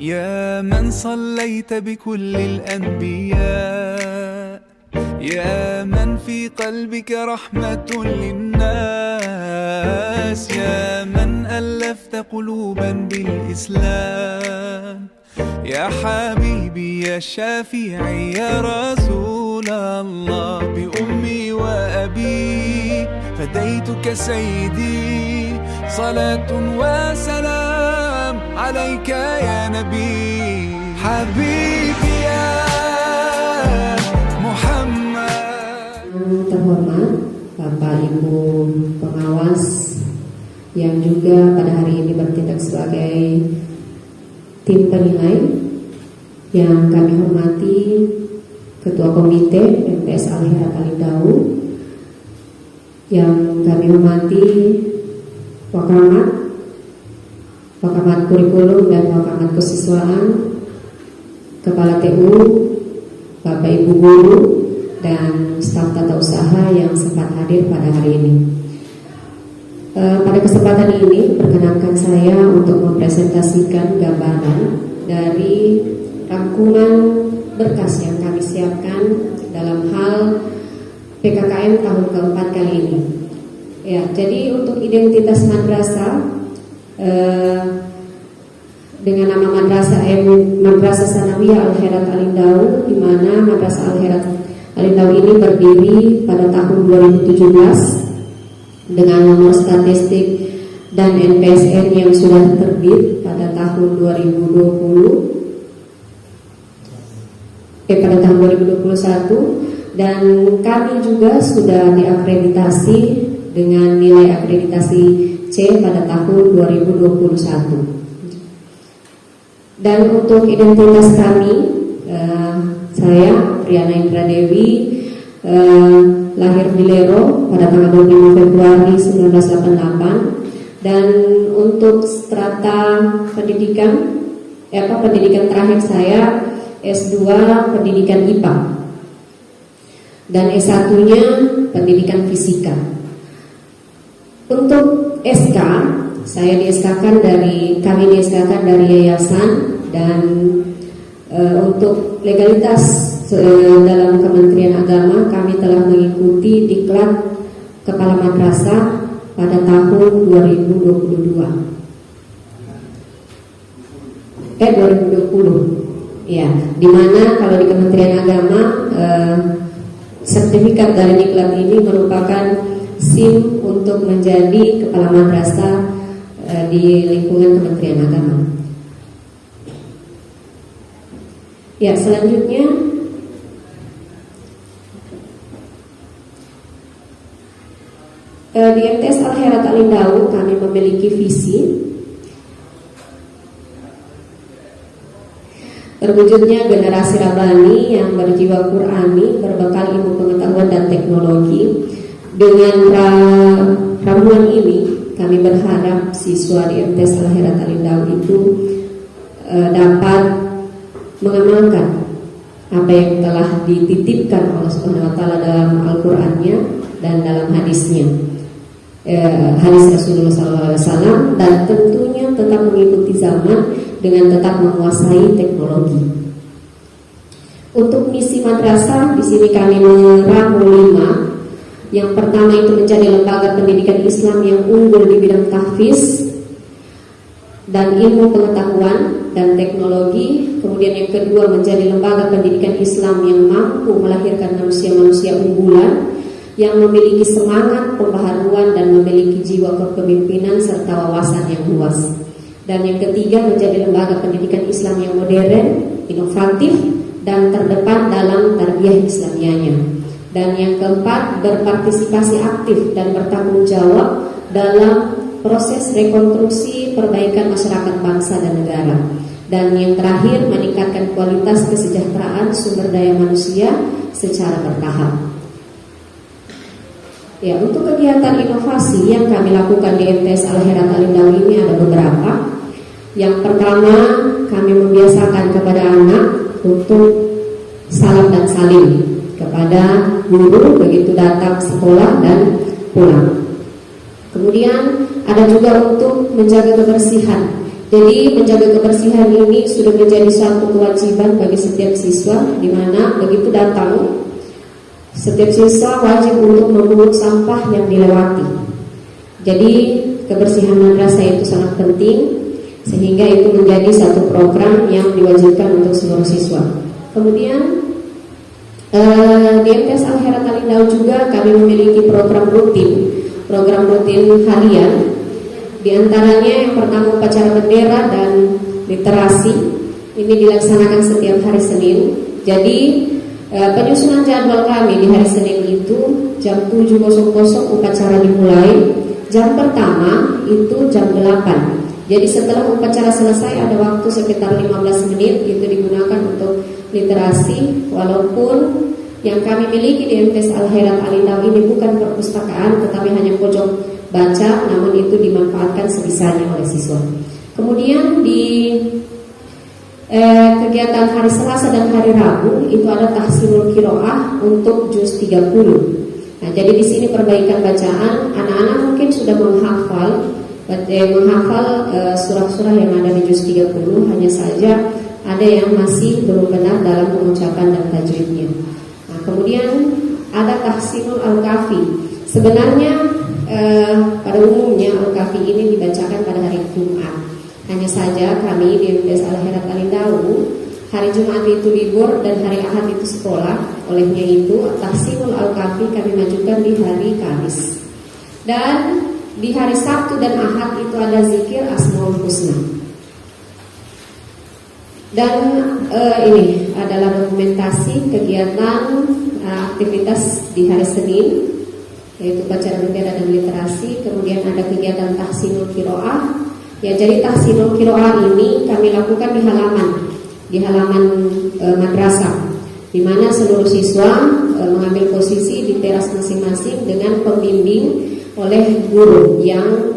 يا من صليت بكل الأنبياء، يا من في قلبك رحمة للناس، يا من ألفت قلوبا بالإسلام، يا حبيبي يا شافعي يا رسول الله، بأمي وأبي فديتك سيدي، صلاة وسلام عليك يا نبي، حبيبي يا Muhammad. Terhormat Bapak Ibu pengawas yang juga pada hari ini bertindak sebagai tim penilai, yang kami hormati Ketua Komite MTS Al-Herat Alindau, yang kami hormati Wakamat Kurikulum dan Wakamat Kesiswaan, Kepala TU, Bapak Ibu Guru, dan staf tata usaha yang sempat hadir pada hari ini. Pada kesempatan ini, perkenankan saya untuk mempresentasikan gambaran dari rangkuman berkas yang kami siapkan dalam hal PKKM tahun keempat kali ini. Ya, jadi untuk identitas madrasah dengan nama Madrasah Sanawiyah Al-Herat Alindau, di mana Madrasah Al-Herat Alindau ini berdiri pada tahun 2017 dengan nomor statistik dan NPSN yang sudah terbit pada tahun 2021, dan kami juga sudah diakreditasi dengan nilai akreditasi C pada tahun 2021. Dan untuk identitas kami, saya Priana Indra Dewi, lahir di Lero pada tanggal 25 Februari 1988, dan untuk strata pendidikan terakhir saya S2 pendidikan IPA dan S1-nya pendidikan fisika. Untuk SK, kami di-SK-kan dari yayasan, dan untuk legalitas dalam Kementerian Agama kami telah mengikuti diklat Kepala Madrasah pada tahun 2020. Ya, di mana kalau di Kementerian Agama sertifikat dari diklat ini merupakan SIM untuk menjadi kepala madrasah di lingkungan Kementerian Agama. Ya, selanjutnya di MTS Al-Herat Alindau kami memiliki visi terwujudnya generasi Rabbani yang berjiwa Qur'ani, berbekal ilmu pengetahuan dan teknologi. Dengan ramuan ini, kami berharap siswa di MTS Al-Herat Alindau itu dapat mengamalkan apa yang telah dititipkan oleh Subhanahu wa Ta'ala dalam Al-Qur'annya dan dalam hadisnya, hadis Rasulullah SAW, dan tentunya tetap mengikuti zaman dengan tetap menguasai teknologi. Untuk misi madrasah di sini kami meramu 5. Yang pertama itu menjadi lembaga pendidikan Islam yang unggul di bidang tahfiz dan ilmu pengetahuan dan teknologi. Kemudian yang kedua menjadi lembaga pendidikan Islam yang mampu melahirkan manusia-manusia unggulan yang memiliki semangat pembaharuan dan memiliki jiwa kepemimpinan serta wawasan yang luas. Dan yang ketiga menjadi lembaga pendidikan Islam yang modern, inovatif, dan terdepan dalam tarbiyah Islamiyahnya. Dan yang keempat, berpartisipasi aktif dan bertanggung jawab dalam proses rekonstruksi perbaikan masyarakat bangsa dan negara. Dan yang terakhir, meningkatkan kualitas kesejahteraan sumber daya manusia secara bertahap. Ya, untuk kegiatan inovasi yang kami lakukan di MTS Al-Herat Alindau ini ada beberapa. Yang pertama, kami membiasakan kepada anak untuk salam dan salim kepada guru begitu datang sekolah dan pulang. Kemudian ada juga untuk menjaga kebersihan Jadi menjaga kebersihan ini sudah menjadi suatu kewajiban bagi setiap siswa, di mana begitu datang setiap siswa wajib untuk memungut sampah yang dilewati. Jadi kebersihan madrasah itu sangat penting, sehingga itu menjadi satu program yang diwajibkan untuk seluruh siswa. Kemudian di MTS Al-Khairat Alindau juga kami memiliki program rutin harian. Di antaranya yang pertama upacara bendera dan literasi. Ini dilaksanakan setiap hari Senin. Jadi penyusunan jadwal kami di hari Senin itu jam 7.00 upacara dimulai. Jam pertama itu jam 8. Jadi setelah upacara selesai ada waktu sekitar 15 menit itu digunakan untuk literasi. Walaupun yang kami miliki di MTS Al-Khairat Alindau ini bukan perpustakaan, tetapi hanya pojok baca, namun itu dimanfaatkan sebisanya oleh siswa. Kemudian di kegiatan hari Selasa dan hari Rabu itu ada tahsinul qiraah untuk juz 30. Nah, jadi di sini perbaikan bacaan, anak-anak mungkin sudah menghafal surah-surah yang ada di juz 30, hanya saja ada yang masih belum benar dalam pengucapan dan tajwidnya. Nah, kemudian ada tahsinul al-kafi. Sebenarnya pada umumnya al-kafi ini dibacakan pada hari Jumat. Hanya saja kami di MTS Al-Khairat Alindau hari Jumat itu libur dan hari Ahad itu sekolah. Olehnya itu tahsinul al-kafi kami majukan di hari Kamis. Dan di hari Sabtu dan Ahad itu ada zikir Asmaul Husna. Dan ini adalah dokumentasi kegiatan aktivitas di hari Senin, yaitu upacara bendera dan literasi. Kemudian ada kegiatan tahsinul qiraah. Ya, jadi tahsinul qiraah ini kami lakukan di halaman madrasah, di mana seluruh siswa mengambil posisi di teras masing-masing dengan pembimbing oleh guru yang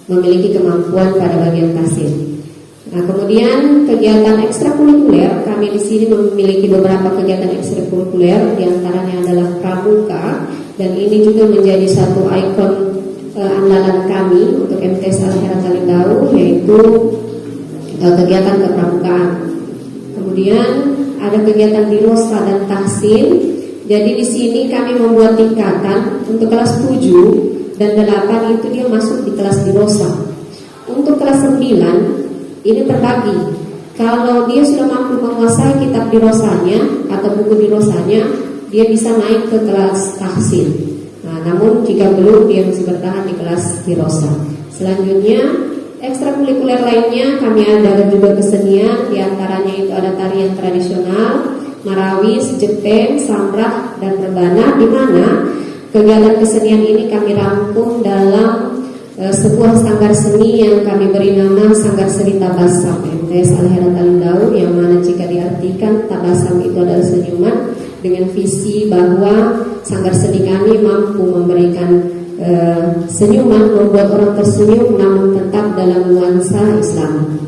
memiliki kemampuan pada bagian tahsin. Nah, kemudian kegiatan ekstrakurikuler, kami di sini memiliki beberapa kegiatan ekstrakurikuler, di antaranya adalah pramuka, dan ini juga menjadi satu ikon andalan kami untuk MTS Al-Khairat Alindau, yaitu kegiatan kepramukaan. Kemudian ada kegiatan dirosa dan tahsin. Jadi di sini kami membuat tingkatan untuk kelas 7 dan 8 itu dia masuk di kelas dirosa. Untuk kelas 9 ini terbagi. Kalau dia sudah mampu menguasai kitab dirosanya atau buku dirosanya, dia bisa naik ke kelas tahsin. Nah, namun jika belum, dia masih bertahan di kelas dirosa. Selanjutnya ekstrakurikuler lainnya kami ada juga kesenian, di antaranya itu ada tarian tradisional, marawis, jepeng, samrah, dan rebana, di mana kegiatan kesenian ini kami rangkum dalam sebuah sanggar seni yang kami beri nama Sanggar Seni Tabasam MTS Al-Khairat Alindau, yang mana jika diartikan tabasam itu adalah senyuman, dengan visi bahwa sanggar seni kami mampu memberikan senyuman, membuat orang tersenyum namun tetap dalam nuansa Islam.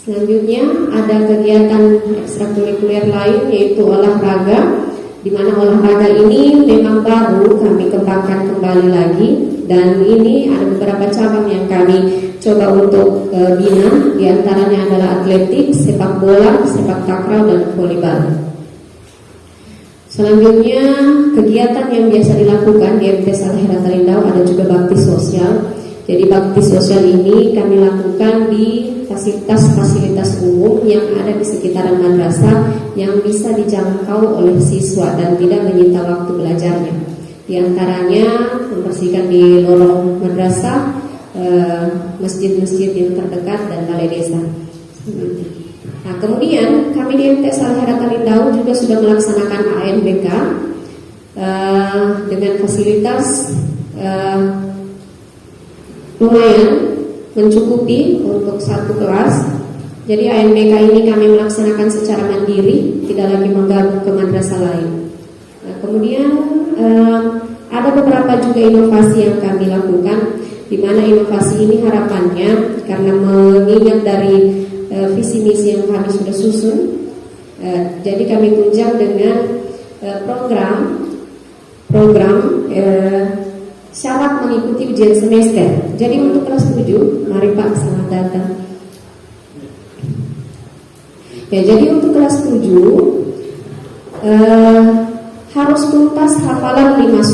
Selanjutnya ada kegiatan ekstrakurikuler lain, yaitu olahraga, di mana olahraga ini memang baru kami kembangkan kembali lagi, dan ini ada beberapa cabang yang kami coba untuk bina, di antaranya adalah atletik, sepak bola, sepak takraw, dan volleyball. Selanjutnya kegiatan yang biasa dilakukan di MTS Al-Khairat Alindau ada juga bakti sosial. Jadi bakti sosial ini kami lakukan di fasilitas-fasilitas umum yang ada di sekitaran madrasah yang bisa dijangkau oleh siswa dan tidak menyita waktu belajarnya. Di antaranya membersihkan di lorong madrasah, masjid-masjid yang terdekat, dan balai desa. Nah, kemudian kami di MTS Al-Khairat Alindau juga sudah melaksanakan ANBK dengan fasilitas lumayan mencukupi untuk satu kelas. Jadi ANBK ini kami melaksanakan secara mandiri, tidak lagi menggabung ke madrasah lain. Nah, kemudian ada beberapa juga inovasi yang kami lakukan, di mana inovasi ini harapannya karena mengingat dari visi misi yang kami sudah susun, jadi kami tunjang dengan program syarat mengikuti ujian semester. Jadi untuk kelas 7, mari Pak, selamat datang. Ya, jadi untuk kelas 7 harus tuntas hafalan 15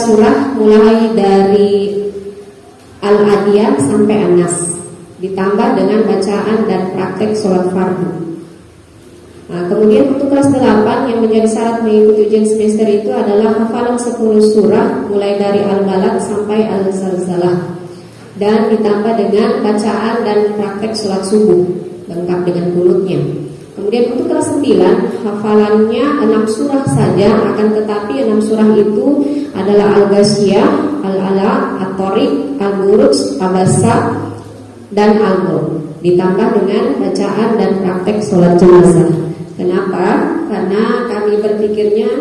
surah mulai dari Al-Adiyah sampai An-Nas, ditambah dengan bacaan dan praktek sholat fardu. Nah, kemudian untuk kelas 8 yang menjadi syarat mengikuti ujian semester itu adalah hafalan 10 surah mulai dari Al-Balad sampai Al-Zalzalah, dan ditambah dengan bacaan dan praktek sholat subuh lengkap dengan kunutnya. Kemudian untuk kelas 9 hafalannya 6 surah saja, akan tetapi 6 surah itu adalah Al-Ghasyiyah, Al-Alaq, At-Tariq, Al-Buruj, Abasa, dan Al-Mulk, ditambah dengan bacaan dan praktek sholat jenazah. Kenapa? Karena kami berpikirnya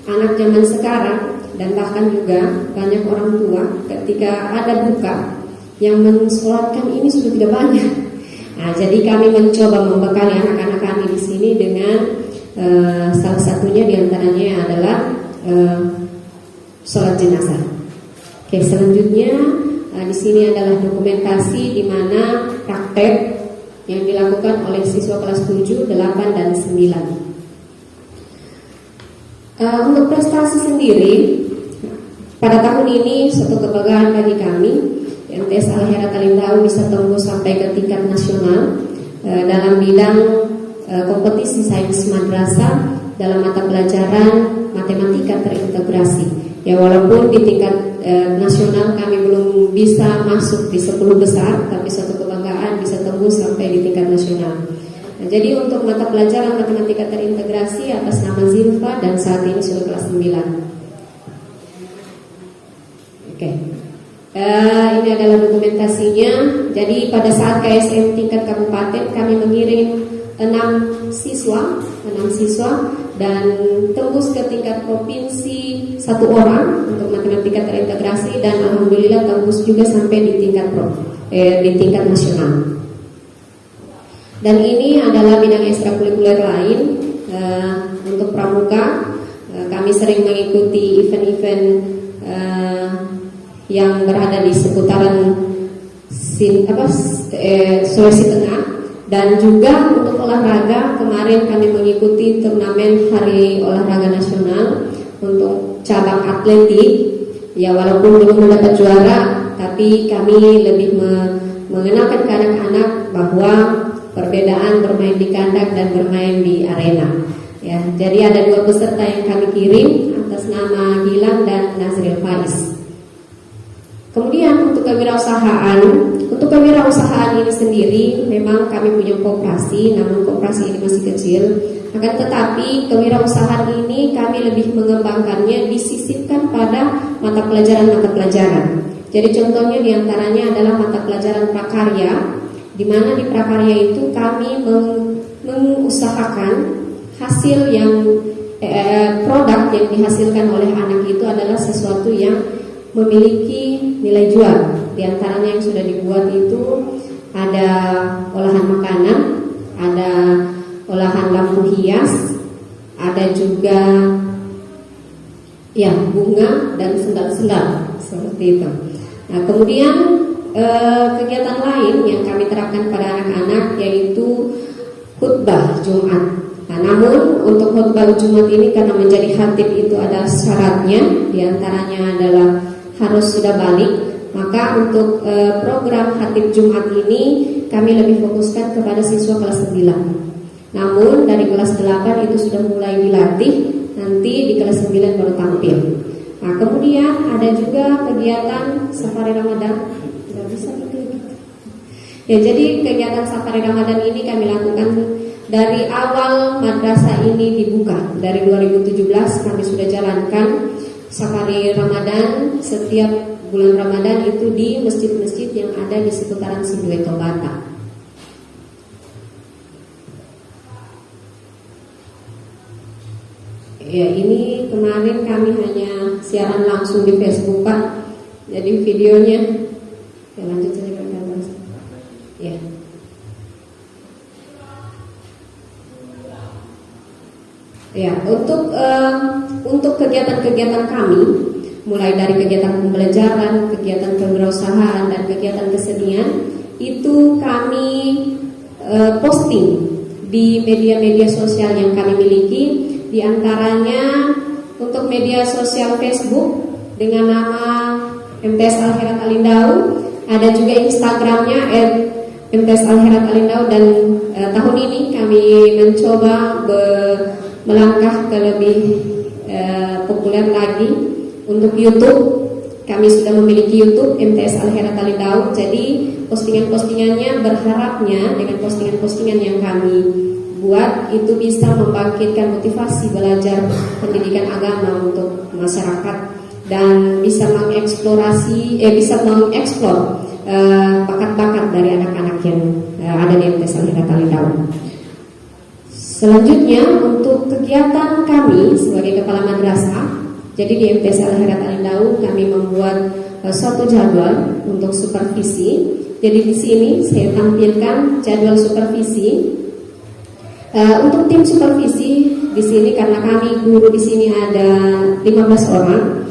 anak zaman sekarang dan bahkan juga banyak orang tua ketika ada duka yang mensolatkan ini sudah tidak banyak. Nah, jadi kami mencoba membekali anak-anak kami di sini dengan salah satunya diantaranya adalah sholat jenazah. Oke, selanjutnya di sini adalah dokumentasi di mana praktek yang dilakukan oleh siswa kelas 7, 8, dan 9. Untuk prestasi sendiri, pada tahun ini suatu kebanggaan bagi kami. MTS Al-Herat Alimdau bisa tembus sampai ke tingkat nasional dalam bidang kompetisi sains madrasah dalam mata pelajaran matematika terintegrasi. Ya, walaupun di tingkat nasional kami belum bisa masuk di 10 besar, tapi suatu kebanggaan bisa tembus sampai di tingkat nasional. Nah, jadi untuk mata pelajaran matematika terintegrasi atas nama Zilfa dan saat ini sudah kelas 9. Oke. Ini adalah dokumentasinya. Jadi pada saat KSM tingkat kabupaten kami mengirim 6 siswa dan tembus ke tingkat provinsi 1 orang untuk matematika terintegrasi, dan alhamdulillah tembus juga sampai di tingkat nasional. Dan ini adalah bidang ekstrakurikuler lain. Untuk pramuka kami sering mengikuti event-event yang berada di seputaran Sulawesi Tengah, dan juga untuk olahraga kemarin kami mengikuti turnamen Hari Olahraga Nasional untuk cabang atletik. Ya, walaupun belum mendapat juara, tapi kami lebih mengenalkan ke anak-anak bahwa perbedaan bermain di kandang dan bermain di arena. Ya, jadi ada 2 peserta yang kami kirim atas nama Gilang dan Nazril Faiz. Kemudian untuk kewirausahaan ini sendiri memang kami punya koperasi, namun koperasi ini masih kecil. Akan tetapi kewirausahaan ini kami lebih mengembangkannya, disisipkan pada mata pelajaran. Jadi contohnya diantaranya adalah mata pelajaran prakarya, di mana di prakarya itu kami mengusahakan hasil yang produk yang dihasilkan oleh anak itu adalah sesuatu yang memiliki nilai jual. Di antaranya yang sudah dibuat itu ada olahan makanan, ada olahan lampu hias, ada juga ya bunga dan sendal-sendal seperti itu. Nah, kemudian kegiatan lain yang kami terapkan pada anak-anak yaitu khutbah Jumat. Nah, namun untuk khutbah Jumat ini karena menjadi khatib itu ada syaratnya, diantaranya adalah harus sudah balik. Maka untuk program khatib Jumat ini kami lebih fokuskan kepada siswa kelas 9. Namun dari kelas 8 itu sudah mulai dilatih, nanti di kelas 9 baru tampil. Nah, kemudian ada juga kegiatan safari Ramadan. Tidak bisa gitu. Ya, jadi kegiatan safari Ramadan ini kami lakukan dari awal madrasah ini dibuka. Dari 2017 kami sudah jalankan safari Ramadan setiap bulan Ramadan itu di masjid-masjid yang ada di seputaran Sidoeto Batak. Ya, ini kemarin kami hanya siaran langsung di Facebook, Pak. Jadi videonya ya lanjut saja ke atas. Ya. Ya, untuk untuk kegiatan-kegiatan kami, mulai dari kegiatan pembelajaran, kegiatan kewirausahaan, dan kegiatan kesenian, itu kami posting di media-media sosial yang kami miliki. Di antaranya untuk media sosial Facebook dengan nama MTS Al-Khairat Alindau, ada juga Instagramnya MTS Al-Khairat Alindau, dan tahun ini kami mencoba melangkah ke lebih populer lagi untuk YouTube. Kami sudah memiliki YouTube MTS Al-Khairat Alindau. Jadi postingan-postingannya berharapnya dengan postingan-postingan yang kami buat itu bisa membangkitkan motivasi belajar pendidikan agama untuk masyarakat dan bisa mengeksplor bakat-bakat dari anak-anak yang ada di MTS Al-Khairat Alindau. Selanjutnya untuk kegiatan kami sebagai kepala madrasah, jadi di MTS Al-Khairat Alindau kami membuat suatu jadwal untuk supervisi. Jadi di sini saya tampilkan jadwal supervisi. Untuk tim supervisi di sini, karena kami guru di sini ada 15 orang,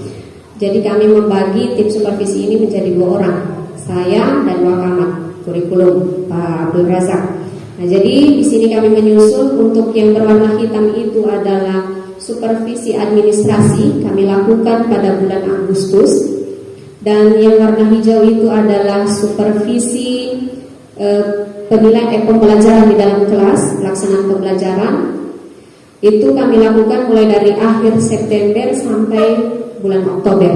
jadi kami membagi tim supervisi ini menjadi 2 orang, saya dan Wakamat kurikulum Pak Abdul Razak. Nah, jadi di sini kami menyusun untuk yang berwarna hitam itu adalah supervisi administrasi, kami lakukan pada bulan Agustus, dan yang warna hijau itu adalah supervisi penilaian pembelajaran di dalam kelas, pelaksanaan pembelajaran. Itu kami lakukan mulai dari akhir September sampai bulan Oktober.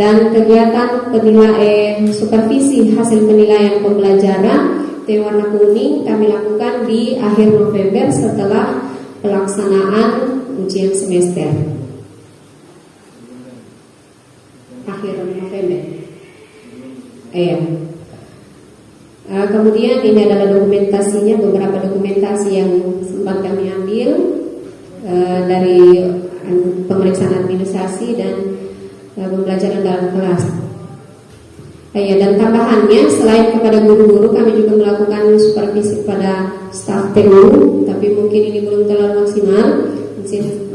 Dan kegiatan penilaian supervisi hasil penilaian pembelajaran yang warna kuning kami lakukan di akhir November setelah pelaksanaan ujian semester. Akhir November. Kemudian ini adalah dokumentasinya, beberapa dokumentasi yang sempat kami ambil dari pemeriksaan administrasi dan pembelajaran dalam kelas. Dan tambahannya, selain kepada guru-guru, kami juga melakukan supervisi kepada staf TU, tapi mungkin ini belum terlalu maksimal.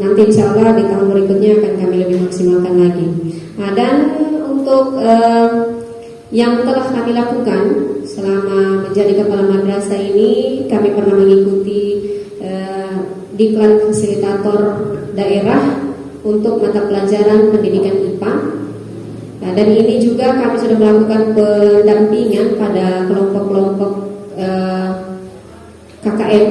Nanti insya Allah di tahun berikutnya akan kami lebih maksimalkan lagi. Nah, dan untuk yang telah kami lakukan selama menjadi kepala madrasah ini, kami pernah mengikuti diklat fasilitator daerah untuk mata pelajaran pendidikan IPA. Nah, dan ini juga kami sudah melakukan pendampingan pada kelompok-kelompok KKM,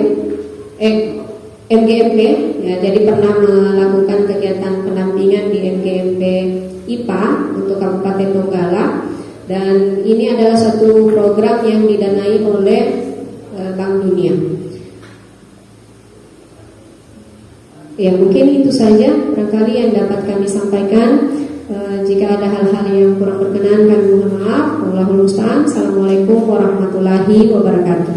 MGMP. Ya, jadi pernah melakukan kegiatan pendampingan di MGMP IPA untuk Kabupaten Donggala. Dan ini adalah suatu program yang didanai oleh Bank Dunia. Ya, mungkin itu saja barangkali yang dapat kami sampaikan. Jika ada hal-hal yang kurang berkenan, kami mohon maaf. Wallahul musta'an. Assalamualaikum warahmatullahi wabarakatuh.